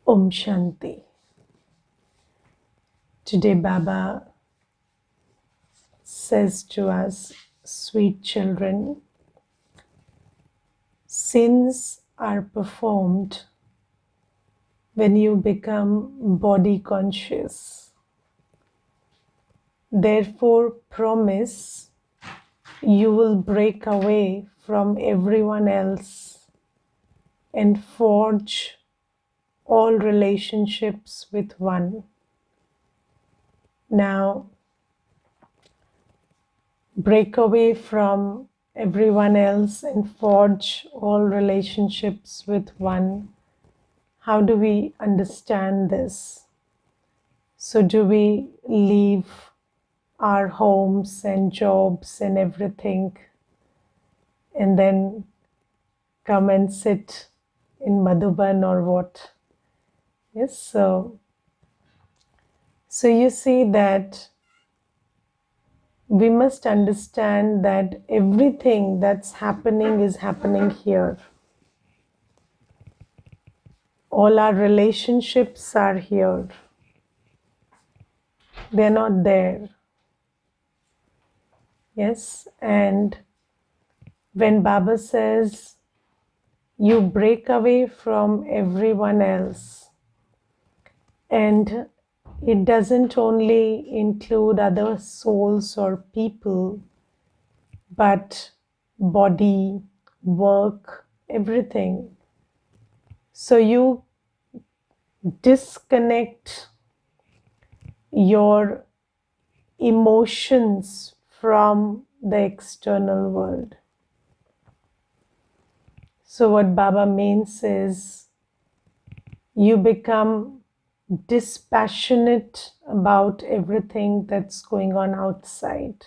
Om Shanti. Today Baba says to us, sweet children, sins are performed when you become body conscious. Therefore, promise you will break away from everyone else and forge all relationships with one. Now, break away from everyone else and forge all relationships with one. How do we understand this? So, do we leave our homes and jobs and everything and then come and sit in Madhuban or what? Yes, so you see that we must understand that everything that's happening is happening here. All our relationships are here. They're not there. Yes, and when Baba says you break away from everyone else, and it doesn't only include other souls or people, but body, work, everything. So you disconnect your emotions from the external world. So what Baba means is you become dispassionate about everything that's going on outside.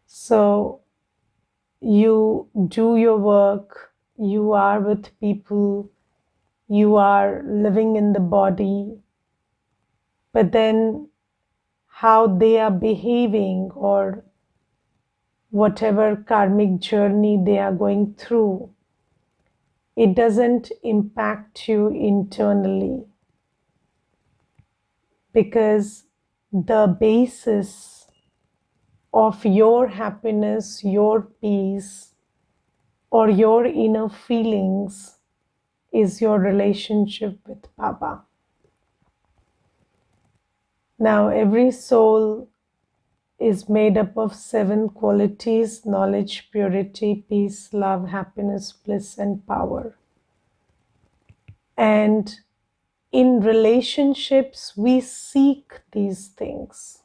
So you do your work, you are with people, you are living in the body, but then how they are behaving or whatever karmic journey they are going through, it doesn't impact you internally, because the basis of your happiness, your peace, or your inner feelings is your relationship with Baba. Now, every soul is made up of 7 qualities: knowledge, purity, peace, love, happiness, bliss, and power. And in relationships, we seek these things.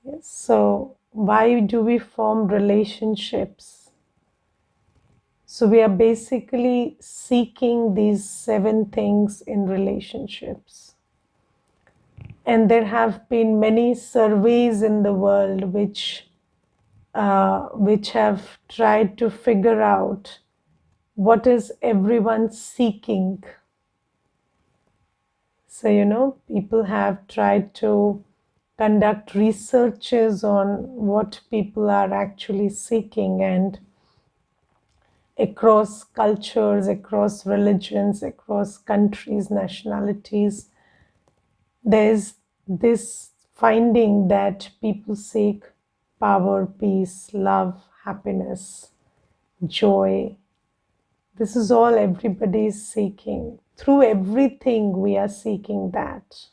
Yes. So, why do we form relationships? So, we are basically seeking these 7 things in relationships. And there have been many surveys in the world which have tried to figure out what is everyone seeking. So, people have tried to conduct researches on what people are actually seeking, and across cultures, across religions, across countries, nationalities, there's this finding that people seek power, peace, love, happiness, joy. This is all everybody is seeking. Through everything, we are seeking that.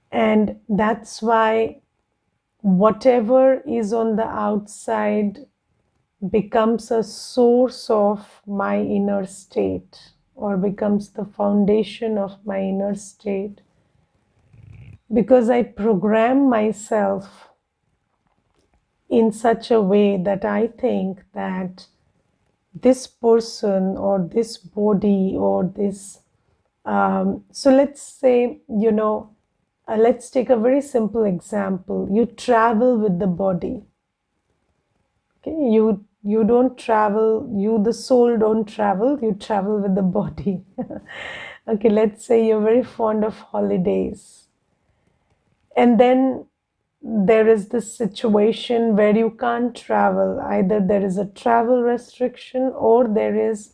And that's why whatever is on the outside becomes a source of my inner state, or becomes the foundation of my inner state, because I program myself in such a way that I think that this person or this body or this so let's say, let's take a very simple example. You travel with the body. Okay, you don't travel, the soul don't travel, you travel with the body. Okay, let's say you're very fond of holidays, and then there is this situation where you can't travel. Either there is a travel restriction or there is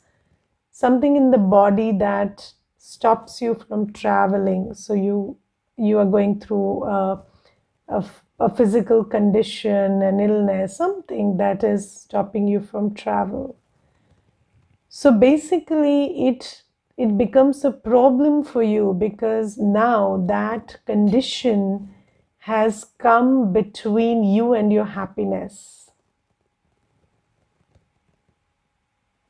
something in the body that stops you from traveling. So you are going through a physical condition, an illness, something that is stopping you from travel. So basically, it becomes a problem for you because now that condition has come between you and your happiness.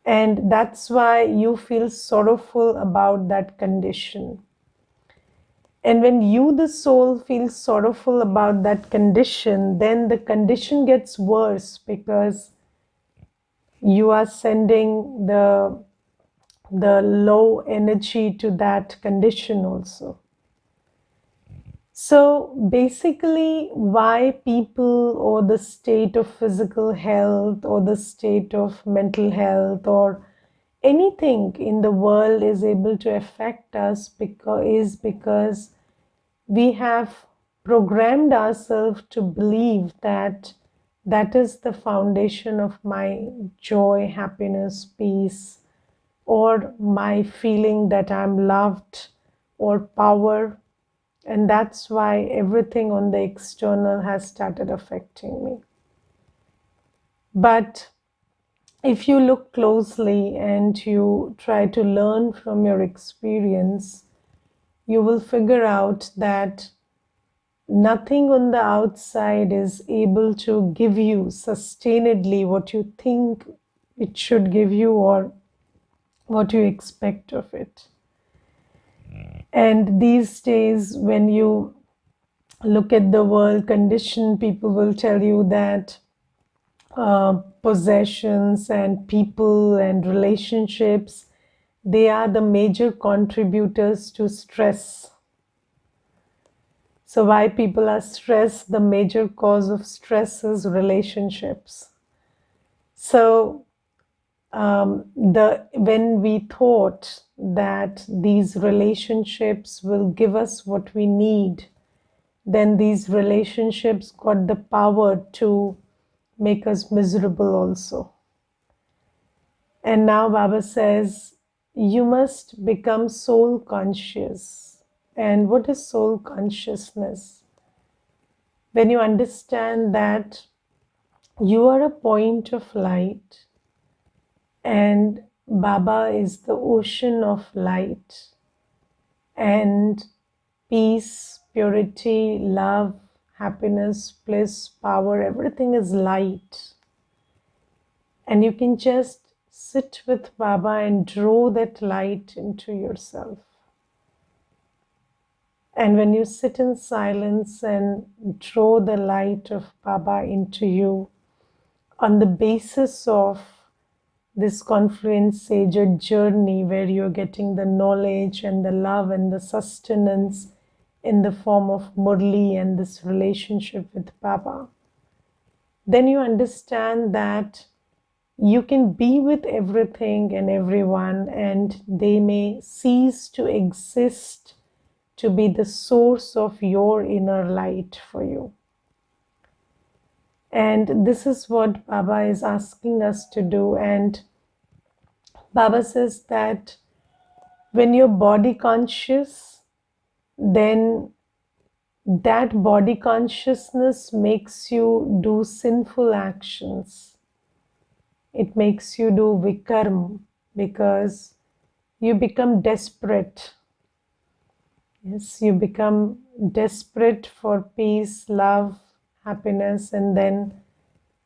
And that's why you feel sorrowful about that condition. And when you, the soul, feels sorrowful about that condition, then the condition gets worse because you are sending the low energy to that condition also. So basically, why people or the state of physical health or the state of mental health or anything in the world is able to affect us because we have programmed ourselves to believe that that is the foundation of my joy, happiness, peace, or my feeling that I'm loved, or power. And that's why everything on the external has started affecting me. But if you look closely and you try to learn from your experience, you will figure out that nothing on the outside is able to give you sustainedly what you think it should give you or what you expect of it. And these days, when you look at the world condition, people will tell you that possessions and people and relationships, they are the major contributors to stress. So why people are stressed, the major cause of stress is relationships. So when we thought that these relationships will give us what we need, then these relationships got the power to make us miserable also. And now Baba says, you must become soul conscious. And what is soul consciousness? When you understand that you are a point of light and Baba is the ocean of light, and peace, purity, love, happiness, bliss, power, everything is light. And you can just sit with Baba and draw that light into yourself. And when you sit in silence and draw the light of Baba into you, on the basis of this Confluence Sager journey where you're getting the knowledge and the love and the sustenance in the form of Murli and this relationship with Baba, then you understand that you can be with everything and everyone and they may cease to exist to be the source of your inner light for you. And this is what Baba is asking us to do. And Baba says that when you're body conscious, then that body consciousness makes you do sinful actions. It makes you do vikarm because you become desperate. Yes, you become desperate for peace, love, happiness, and then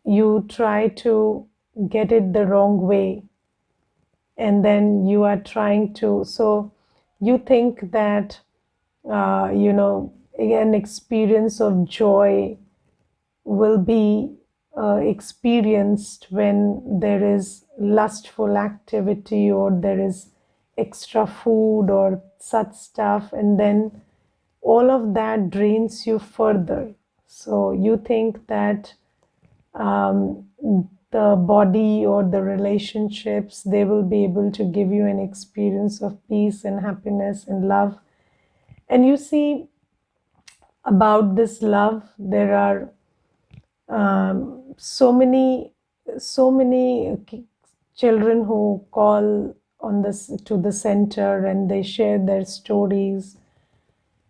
you try to get it the wrong way. And then you are trying to, so you think that, an experience of joy will be experienced when there is lustful activity or there is extra food or such stuff, and then all of that drains you further. So you think that the body or the relationships, they will be able to give you an experience of peace and happiness and love. And you see, about this love. There are so many children who call on this to the center, and they share their stories,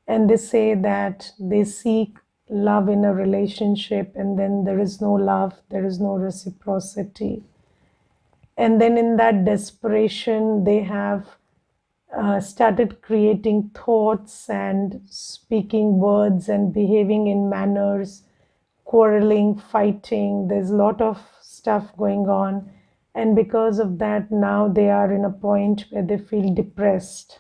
and they say that they seek love in a relationship, and then there is no love, there is no reciprocity, and then in that desperation they have started creating thoughts and speaking words and behaving in manners, quarreling, fighting. There's a lot of stuff going on. And because of that, now they are in a point where they feel depressed.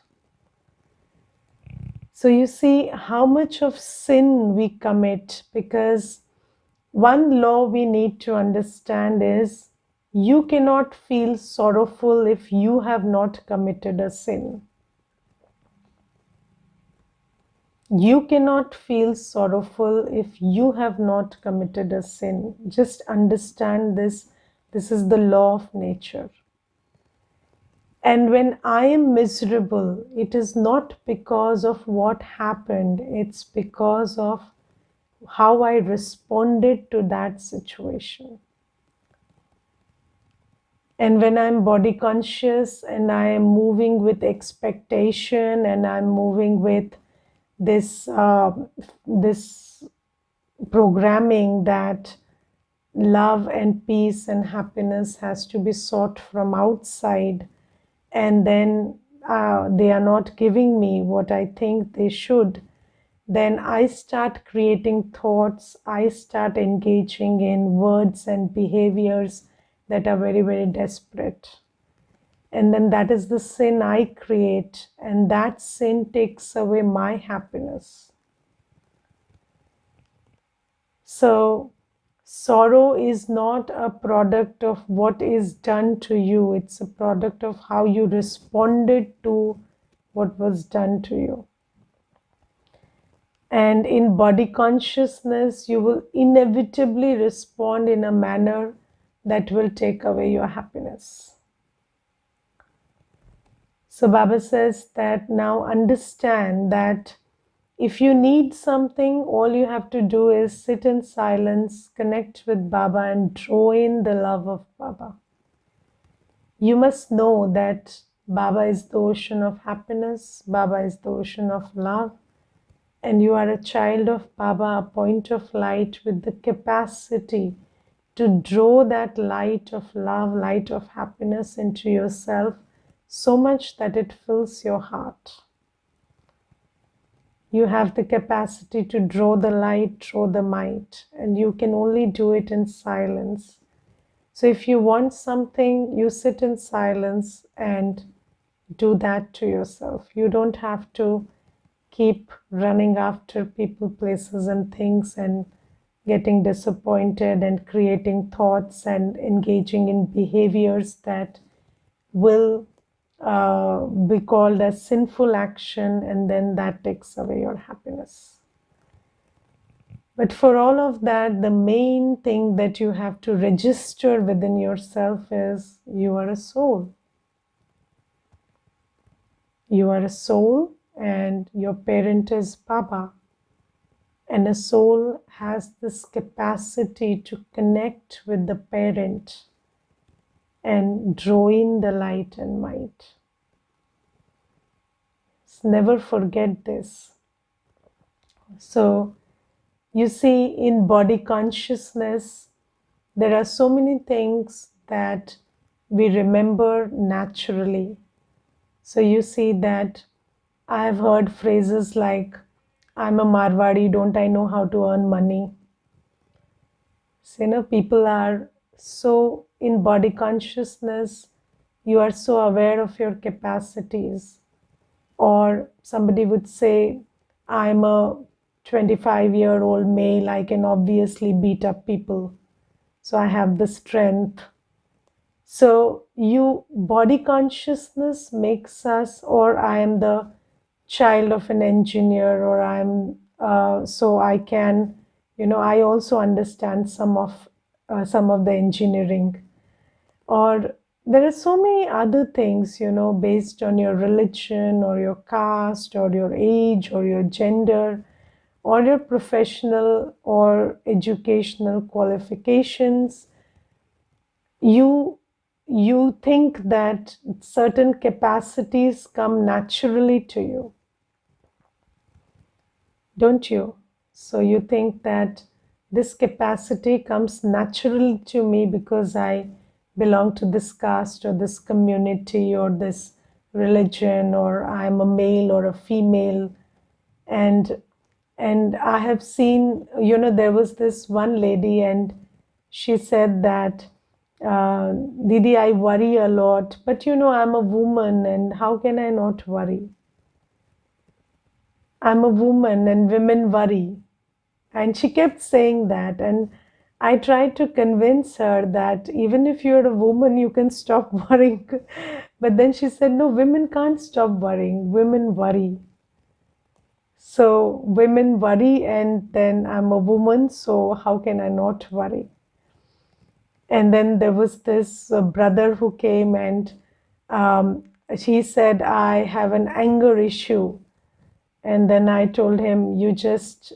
So you see how much of sin we commit, because one law we need to understand is you cannot feel sorrowful if you have not committed a sin. You cannot feel sorrowful if you have not committed a sin. Just understand this. This is the law of nature. And when I am miserable, it is not because of what happened, it's because of how I responded to that situation. And when I'm body conscious and I am moving with expectation, and I'm moving with this programming that love and peace and happiness has to be sought from outside, and then they are not giving me what I think they should, then I start creating thoughts, I start engaging in words and behaviors that are very, very desperate. And then that is the sin I create, and that sin takes away my happiness. So, sorrow is not a product of what is done to you, it's a product of how you responded to what was done to you. And in body consciousness, you will inevitably respond in a manner that will take away your happiness. So Baba says that now understand that if you need something, all you have to do is sit in silence, connect with Baba, and draw in the love of Baba. You must know that Baba is the ocean of happiness, Baba is the ocean of love, and you are a child of Baba, a point of light with the capacity to draw that light of love, light of happiness into yourself so much that it fills your heart. You have the capacity to draw the light, draw the might, and you can only do it in silence. So if you want something, you sit in silence and do that to yourself. You don't have to keep running after people, places, and things and getting disappointed and creating thoughts and engaging in behaviors that will be called as sinful action, and then that takes away your happiness. But for all of that, the main thing that you have to register within yourself is you are a soul. You are a soul, and your parent is Baba. And a soul has this capacity to connect with the parent and draw in the light and might. Never forget this. So, you see, in body consciousness, there are so many things that we remember naturally. So, you see that I have heard phrases like, I'm a Marwadi, don't I know how to earn money? So, people are so in body consciousness, you are so aware of your capacities. Or somebody would say, I'm a 25-year-old male, I can obviously beat up people. So I have the strength. So body consciousness makes us, or I am the child of an engineer, or so I can, I also understand some of the engineering. Or there are so many other things, based on your religion or your caste or your age or your gender or your professional or educational qualifications, you you think that certain capacities come naturally to you, don't you? So you think that this capacity comes naturally to me because I belong to this caste or this community or this religion, or I'm a male or a female. And and I have seen, there was this one lady, and she said that, Didi, I worry a lot, but I'm a woman, and how can I not worry? I'm a woman and women worry. And she kept saying that. And I tried to convince her that even if you're a woman, you can stop worrying. But then she said, no, women can't stop worrying. Women worry. So women worry, and then I'm a woman, so how can I not worry? And then there was this brother who came, and um, she said, I have an anger issue. And then I told him, you just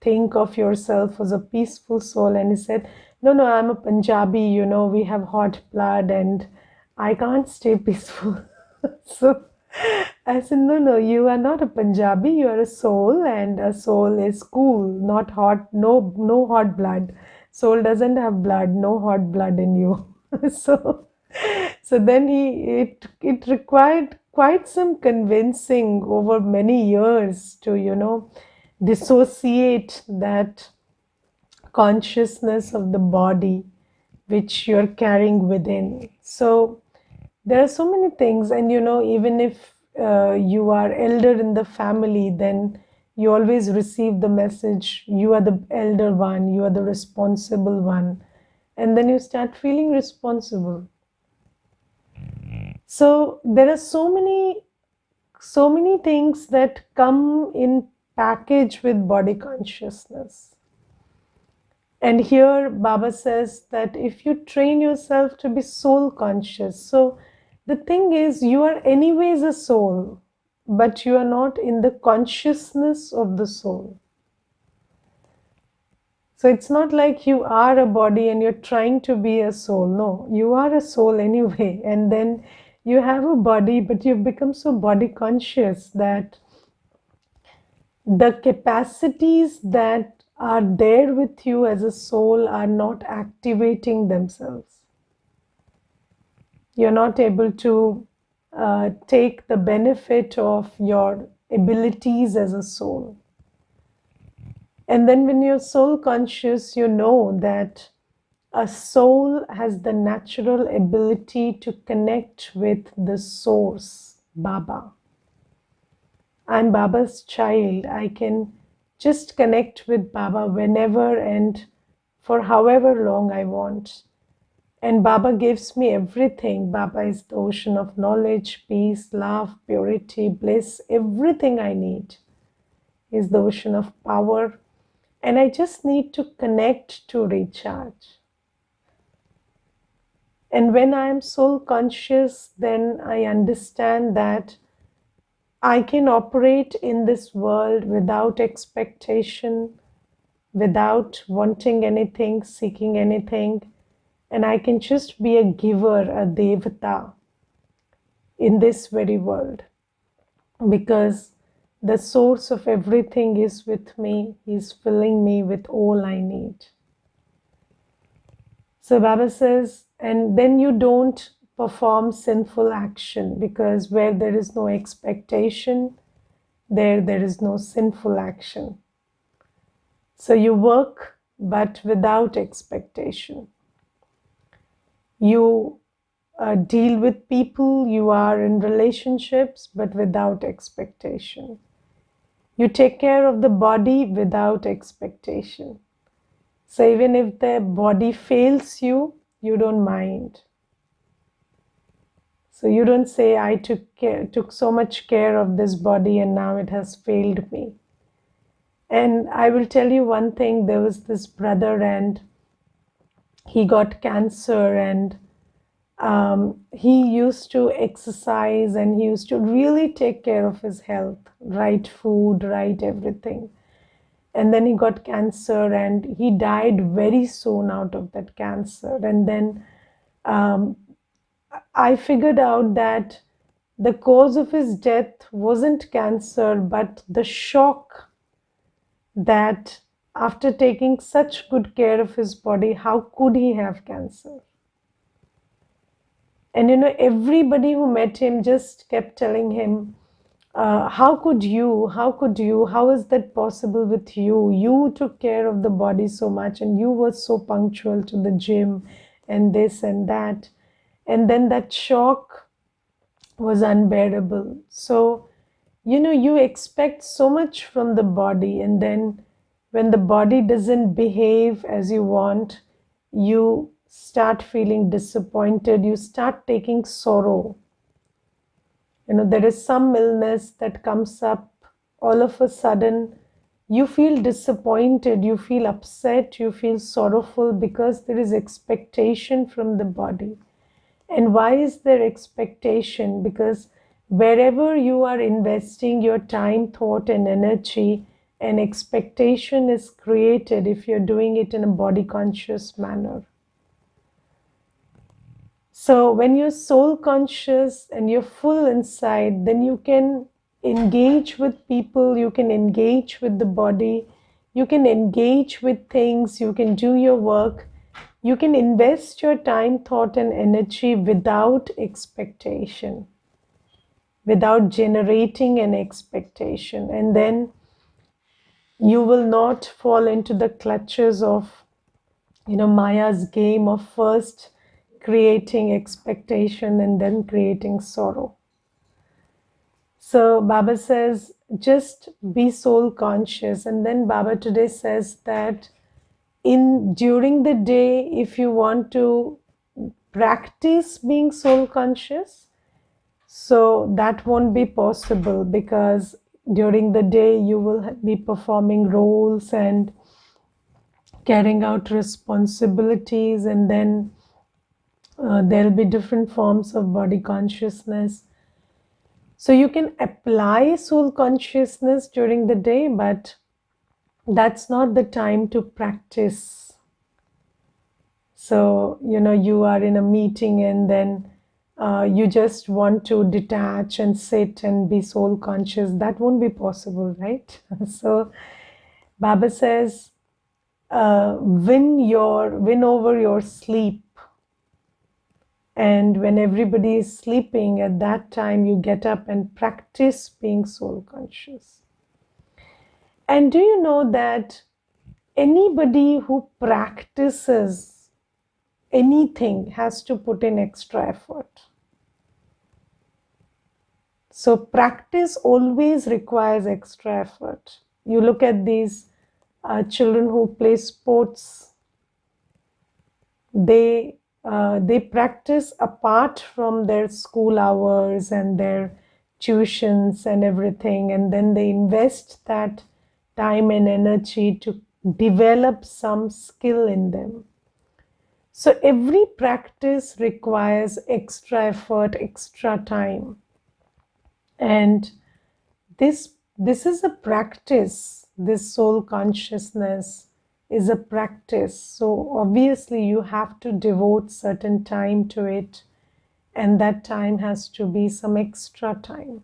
think of yourself as a peaceful soul. And he said, no, no, I'm a Punjabi, we have hot blood and I can't stay peaceful. So I said, no, no, you are not a Punjabi, you are a soul, and a soul is cool, not hot, no hot blood. Soul doesn't have blood, no hot blood in you. So so then it required quite some convincing over many years to, dissociate that consciousness of the body which you're carrying within. So there are so many things, and even if you are elder in the family, then you always receive the message, you are the elder one, you are the responsible one, and then you start feeling responsible. So there are so many things that come in package with body consciousness. And here Baba says that if you train yourself to be soul conscious, so the thing is, you are anyways a soul, but you are not in the consciousness of the soul. So it's not like you are a body and you're trying to be a soul. No, you are a soul anyway. And then you have a body, but you've become so body conscious that the capacities that are there with you as a soul are not activating themselves. You're not able to take the benefit of your abilities as a soul. And then when you're soul conscious, you know that a soul has the natural ability to connect with the source, Baba. I'm Baba's child. I can just connect with Baba whenever and for however long I want. And Baba gives me everything. Baba is the ocean of knowledge, peace, love, purity, bliss, everything I need. Is the ocean of power. And I just need to connect to recharge. And when I am soul conscious, then I understand that I can operate in this world without expectation, without wanting anything, seeking anything. And I can just be a giver, a devata in this very world. Because the source of everything is with me. He's filling me with all I need. So Baba says, and then you don't perform sinful action, because where there is no expectation, there is no sinful action. So you work, but without expectation. You deal with people, you are in relationships, but without expectation. You take care of the body without expectation. So even if the body fails you, you don't mind. So you don't say, I took so much care of this body and now it has failed me. And I will tell you one thing, there was this brother and he got cancer, and he used to exercise and he used to really take care of his health, right food, right everything. and then he got cancer, and he died very soon out of that cancer. And then um, I figured out that the cause of his death wasn't cancer, but the shock that after taking such good care of his body, how could he have cancer? And everybody who met him just kept telling him, how could you? How could you? How is that possible with you? You took care of the body so much, and you were so punctual to the gym and this and that. And then that shock was unbearable. So, you expect so much from the body, and then when the body doesn't behave as you want, you start feeling disappointed, you start taking sorrow. There is some illness that comes up, all of a sudden you feel disappointed, you feel upset, you feel sorrowful, because there is expectation from the body. And why is there expectation? Because wherever you are investing your time, thought, and energy, an expectation is created if you're doing it in a body conscious manner. So when you're soul conscious and you're full inside, then you can engage with people, you can engage with the body, you can engage with things, you can do your work, you can invest your time, thought, and energy without expectation, without generating an expectation. And then you will not fall into the clutches of Maya's game of first creating expectation and then creating sorrow. So Baba says, just be soul conscious. And then Baba today says that during the day, if you want to practice being soul conscious, so that won't be possible, because during the day you will be performing roles and carrying out responsibilities, and then there'll be different forms of body consciousness. So you can apply soul consciousness during the day, but that's not the time to practice. So, you are in a meeting, and then you just want to detach and sit and be soul conscious. That won't be possible, right? So Baba says, win over your sleep. And when everybody is sleeping, at that time you get up and practice being soul conscious. And do you know that anybody who practices anything has to put in extra effort? So practice always requires extra effort. You look at these children who play sports, they practice apart from their school hours and their tuitions and everything, and then they invest that time and energy to develop some skill in them. So every practice requires extra effort, extra time. And this is a practice. This soul consciousness is a practice. So obviously you have to devote certain time to it, and that time has to be some extra time.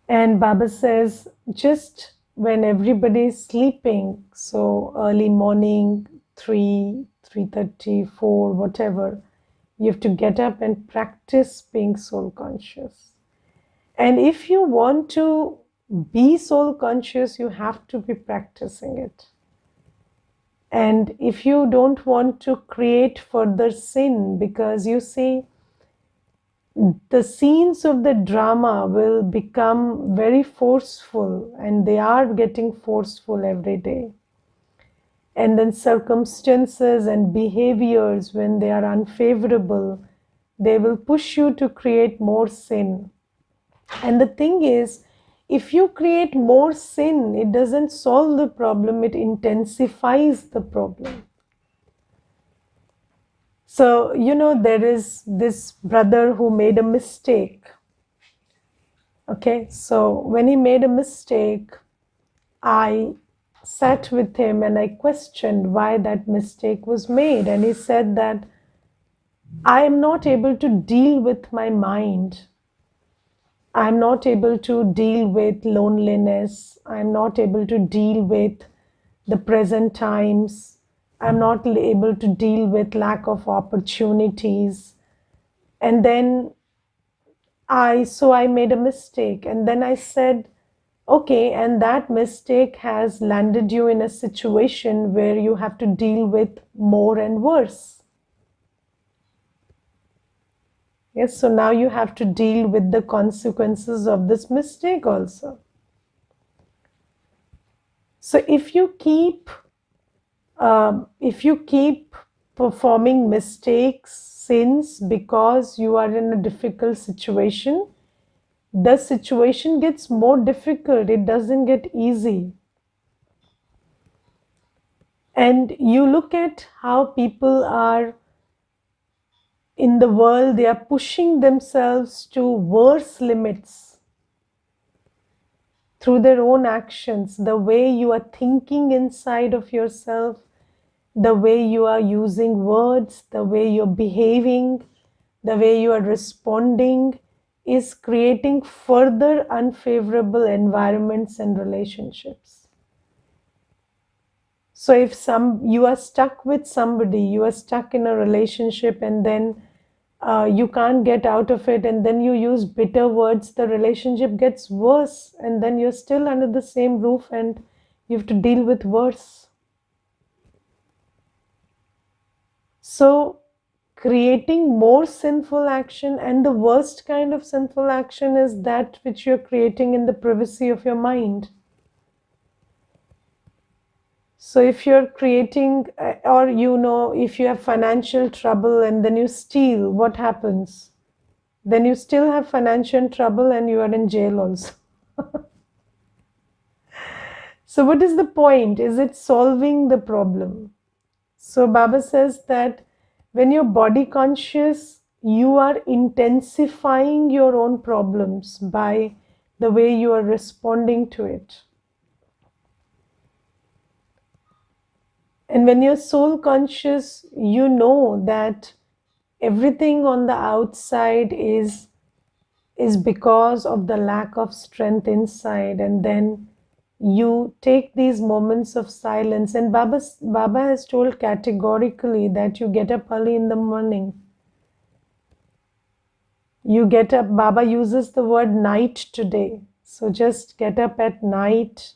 And Baba says, just when everybody is sleeping, so early morning, 3:30, 4, whatever, you have to get up and practice being soul conscious. And if you want to be soul conscious, you have to be practicing it. And if you don't want to create further sin, because you see, the scenes of the drama will become very forceful, and they are getting forceful every day. And then circumstances and behaviors, when they are unfavorable, they will push you to create more sin. And the thing is, if you create more sin, it doesn't solve the problem, it intensifies the problem. So, there is this brother who made a mistake. Okay, so when he made a mistake, I sat with him and I questioned why that mistake was made. And he said that I am not able to deal with my mind. I'm not able to deal with loneliness. I'm not able to deal with the present times. I'm not able to deal with lack of opportunities. And then I made a mistake. And then I said, okay, and that mistake has landed you in a situation where you have to deal with more and worse. Yes, so now you have to deal with the consequences of this mistake also. So if you keep performing mistakes, sins, because you are in a difficult situation, the situation gets more difficult. It doesn't get easy. And you look at how people are in the world, they are pushing themselves to worse limits through their own actions, the way you are thinking inside of yourself, the way you are using words, the way you're behaving, the way you are responding is creating further unfavorable environments and relationships. So if you are stuck with somebody, you are stuck in a relationship, and then you can't get out of it, and then you use bitter words, the relationship gets worse, and then you're still under the same roof and you have to deal with worse. So creating more sinful action, and the worst kind of sinful action is that which you're creating in the privacy of your mind. So if you're creating, or if you have financial trouble and then you steal, what happens? Then you still have financial trouble and you are in jail also. So what is the point? Is it solving the problem? So Baba says that when you're body conscious, you are intensifying your own problems by the way you are responding to it. And when you're soul conscious, you know that everything on the outside is because of the lack of strength inside, and then you take these moments of silence. And Baba has told categorically that you get up early in the morning. You get up, Baba uses the word night today. So just get up at night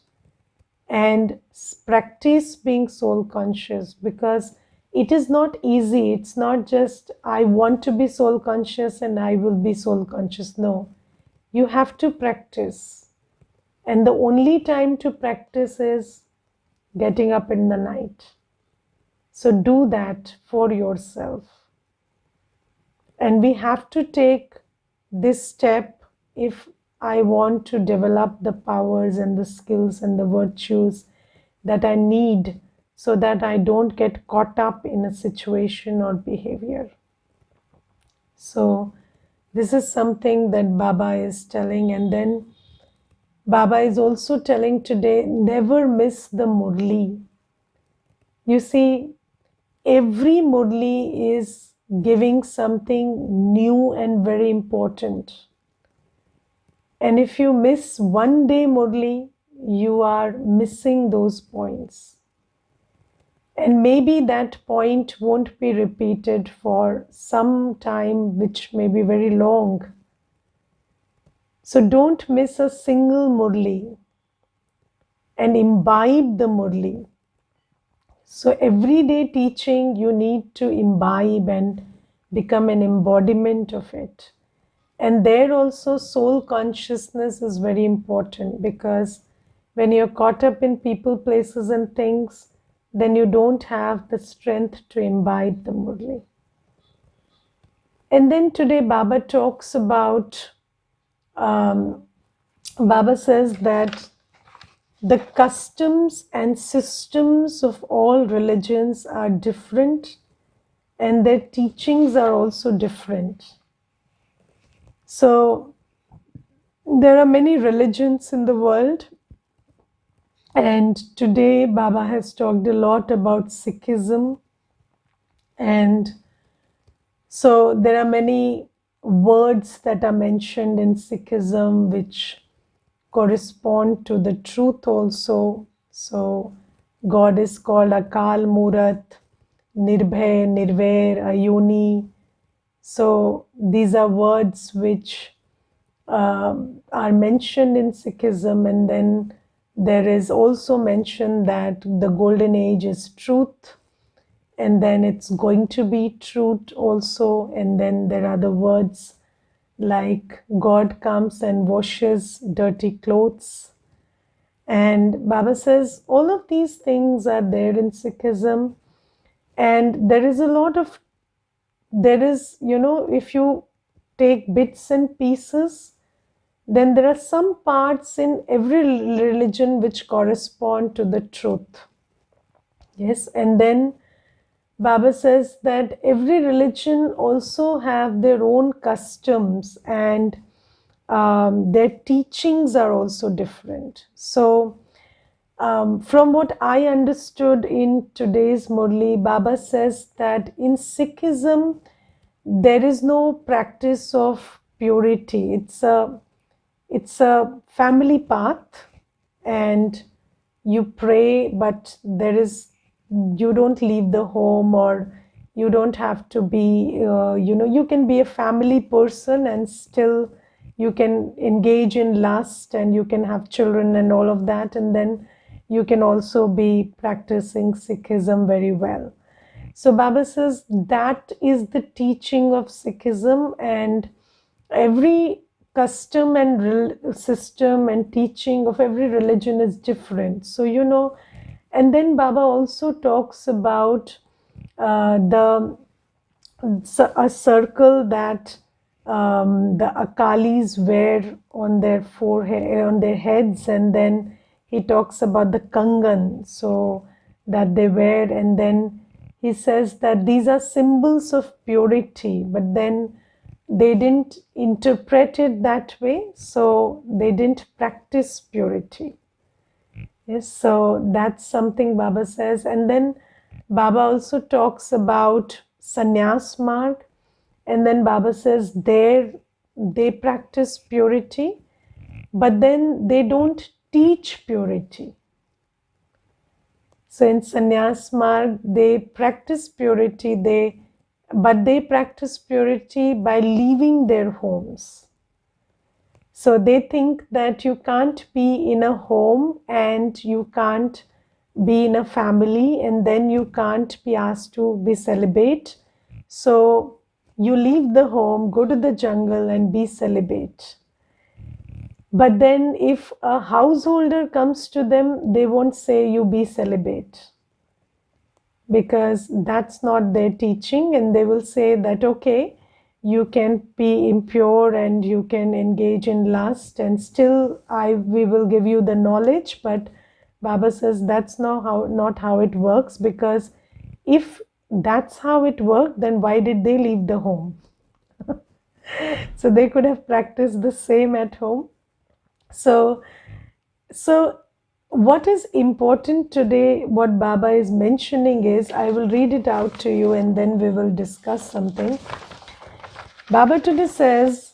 and practice being soul conscious, because it is not easy. It's not just I want to be soul conscious and I will be soul conscious. No, you have to practice. And the only time to practice is getting up in the night. So do that for yourself. And we have to take this step if I want to develop the powers and the skills and the virtues that I need, so that I don't get caught up in a situation or behavior. So this is something that Baba is telling. And then Baba is also telling today, never miss the Murli. You see, every Murli is giving something new and very important. And if you miss one day Murli, you are missing those points. And maybe that point won't be repeated for some time, which may be very long. So don't miss a single Murli and imbibe the Murli. So everyday teaching, you need to imbibe and become an embodiment of it. And there also soul consciousness is very important, because when you're caught up in people, places and things, then you don't have the strength to imbibe the Murli. And then today Baba talks about, Baba says that the customs and systems of all religions are different, and their teachings are also different. So there are many religions in the world, And today Baba has talked a lot about Sikhism, and so there are many words that are mentioned in Sikhism which correspond to the truth also. So God is called Akal Murat, Nirbhay, Nirvair, Ayuni. So these are words which are mentioned in Sikhism, and then there is also mentioned that the golden age is truth, and then it's going to be truth also, and then there are the words like God comes and washes dirty clothes. And Baba says all of these things are there in Sikhism, and there is a lot of, there is, if you take bits and pieces, then there are some parts in every religion which correspond to the truth. Yes, and then Baba says that every religion also have their own customs, and their teachings are also different. So from what I understood in today's Murli, Baba says that in Sikhism there is no practice of purity. It's a family path, and you pray, but you don't leave the home, or you don't have to be, you can be a family person and still you can engage in lust, and you can have children and all of that, and then you can also be practicing Sikhism very well. So Baba says that is the teaching of Sikhism, and every custom and system and teaching of every religion is different. So, and then Baba also talks about a circle that the Akalis wear on their forehead, on their heads, and then he talks about the Kangan, so that they wear, and then he says that these are symbols of purity, but then they didn't interpret it that way, so they didn't practice purity. Yes, so that's something Baba says. And then Baba also talks about sannyas marg, and then Baba says there they practice purity, but then they don't teach purity. So in sannyas marg they practice purity, but they practice purity by leaving their homes. So they think that you can't be in a home and you can't be in a family, and then you can't be asked to be celibate. So you leave the home, go to the jungle and be celibate. But then if a householder comes to them, they won't say you be celibate, because that's not their teaching, and they will say that okay, you can be impure and you can engage in lust, and still we will give you the knowledge. But Baba says that's not how it works, because if that's how it worked, then why did they leave the home? So they could have practiced the same at home. So what is important today, what Baba is mentioning is, I will read it out to you and then we will discuss something. Baba today says,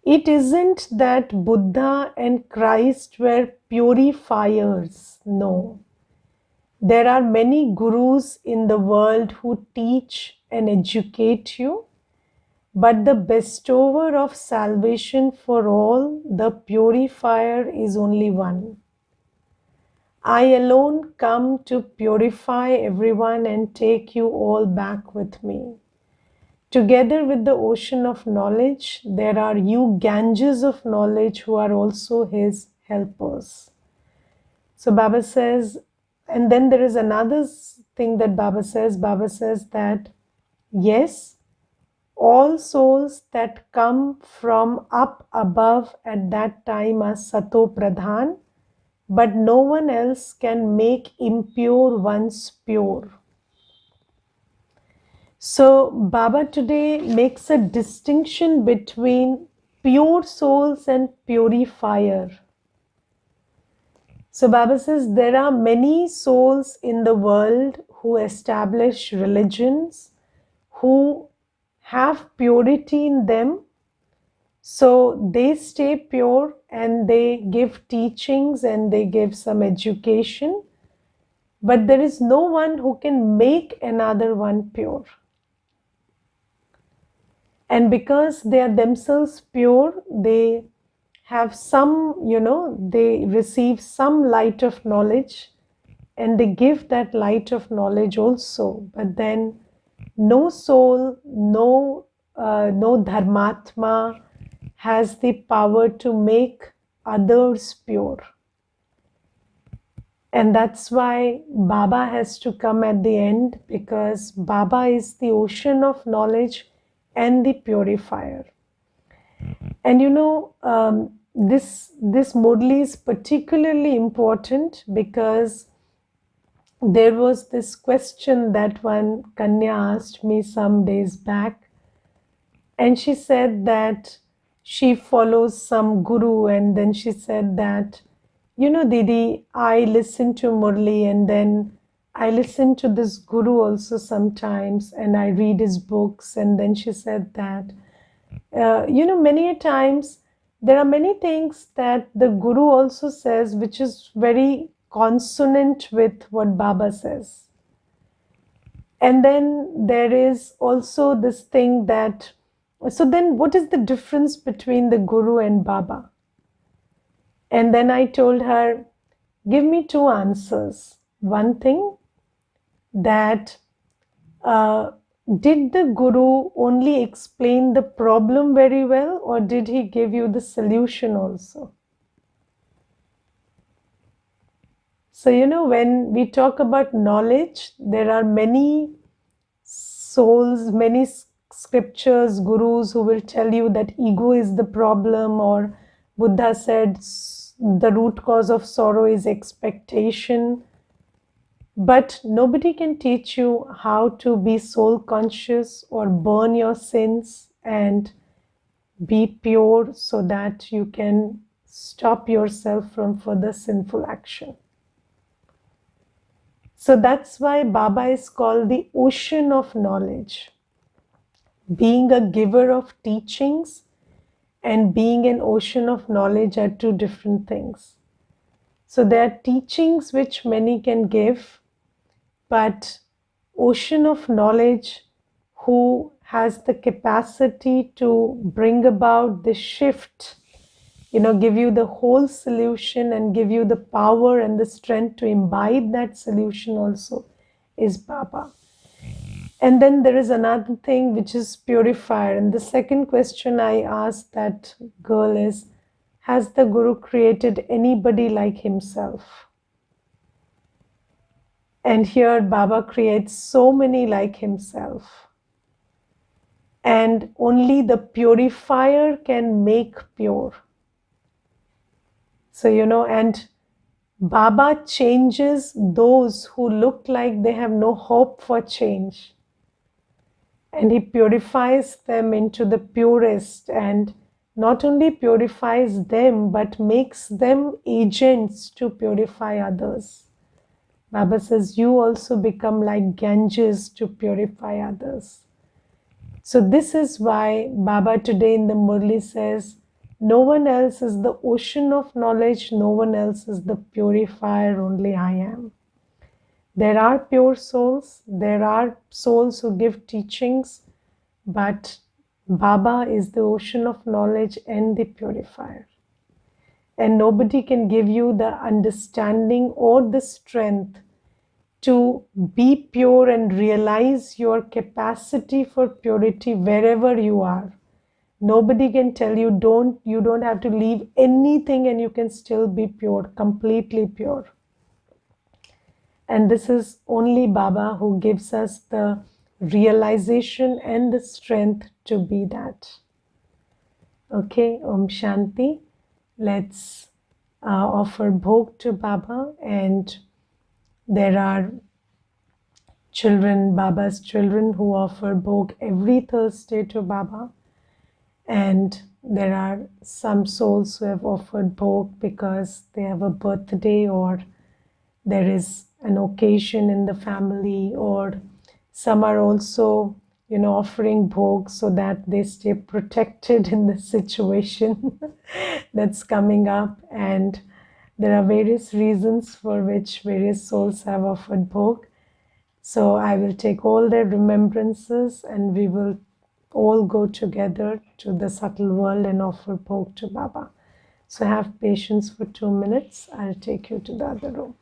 it isn't that Buddha and Christ were purifiers. No. There are many gurus in the world who teach and educate you, but the bestower of salvation for all, the purifier, is only one. I alone come to purify everyone and take you all back with me. Together with the ocean of knowledge, there are you Ganges of knowledge who are also his helpers. So Baba says, and then there is another thing that Baba says. Baba says that, yes, all souls that come from up above at that time are Sato Pradhan, but no one else can make impure ones pure. So Baba today makes a distinction between pure souls and purifier. So Baba says there are many souls in the world who establish religions, who have purity in them. So they stay pure and they give teachings and they give some education. But there is no one who can make another one pure. And because they are themselves pure, they have some, they receive some light of knowledge and they give that light of knowledge also. But then no soul, no dharmatma has the power to make others pure. And that's why Baba has to come at the end, because Baba is the ocean of knowledge and the purifier. And this Murli is particularly important because there was this question that one Kanya asked me some days back, and she said that she follows some guru, and then she said that, Didi, I listen to Murli and then I listen to this guru also sometimes and I read his books. And then she said that, many a times there are many things that the guru also says which is very consonant with what Baba says. And then there is also this thing that, so then what is the difference between the guru and Baba? And then I told her, give me two answers. One thing, that did the guru only explain the problem very well, or did he give you the solution also? So, when we talk about knowledge, there are many souls, many scriptures, gurus who will tell you that ego is the problem, or Buddha said the root cause of sorrow is expectation. But nobody can teach you how to be soul conscious or burn your sins and be pure so that you can stop yourself from further sinful action. So that's why Baba is called the ocean of knowledge. Being a giver of teachings and being an ocean of knowledge are two different things. So there are teachings which many can give, but ocean of knowledge who has the capacity to bring about the shift, give you the whole solution and give you the power and the strength to imbibe that solution also, is Baba. And then there is another thing which is purifier. And the second question I asked that girl is, has the Guru created anybody like himself? And here Baba creates so many like himself. And only the purifier can make pure. So, and Baba changes those who look like they have no hope for change. And he purifies them into the purest, and not only purifies them, but makes them agents to purify others. Baba says, you also become like Ganges to purify others. So this is why Baba today in the Murli says, no one else is the ocean of knowledge, no one else is the purifier, only I am. There are pure souls, there are souls who give teachings, but Baba is the ocean of knowledge and the purifier. And nobody can give you the understanding or the strength to be pure and realize your capacity for purity wherever you are. Nobody can tell you, you don't have to leave anything and you can still be pure, completely pure. And this is only Baba who gives us the realization and the strength to be that. Okay, Om Shanti. Let's offer bhog to Baba, and there are children, Baba's children, who offer bhog every Thursday to Baba. And there are some souls who have offered bhog because they have a birthday, or there is an occasion in the family, or some are also, offering bhog so that they stay protected in the situation that's coming up. And there are various reasons for which various souls have offered bhog. So I will take all their remembrances and we will all go together to the subtle world and offer bhog to Baba. So have patience for 2 minutes. I'll take you to the other room.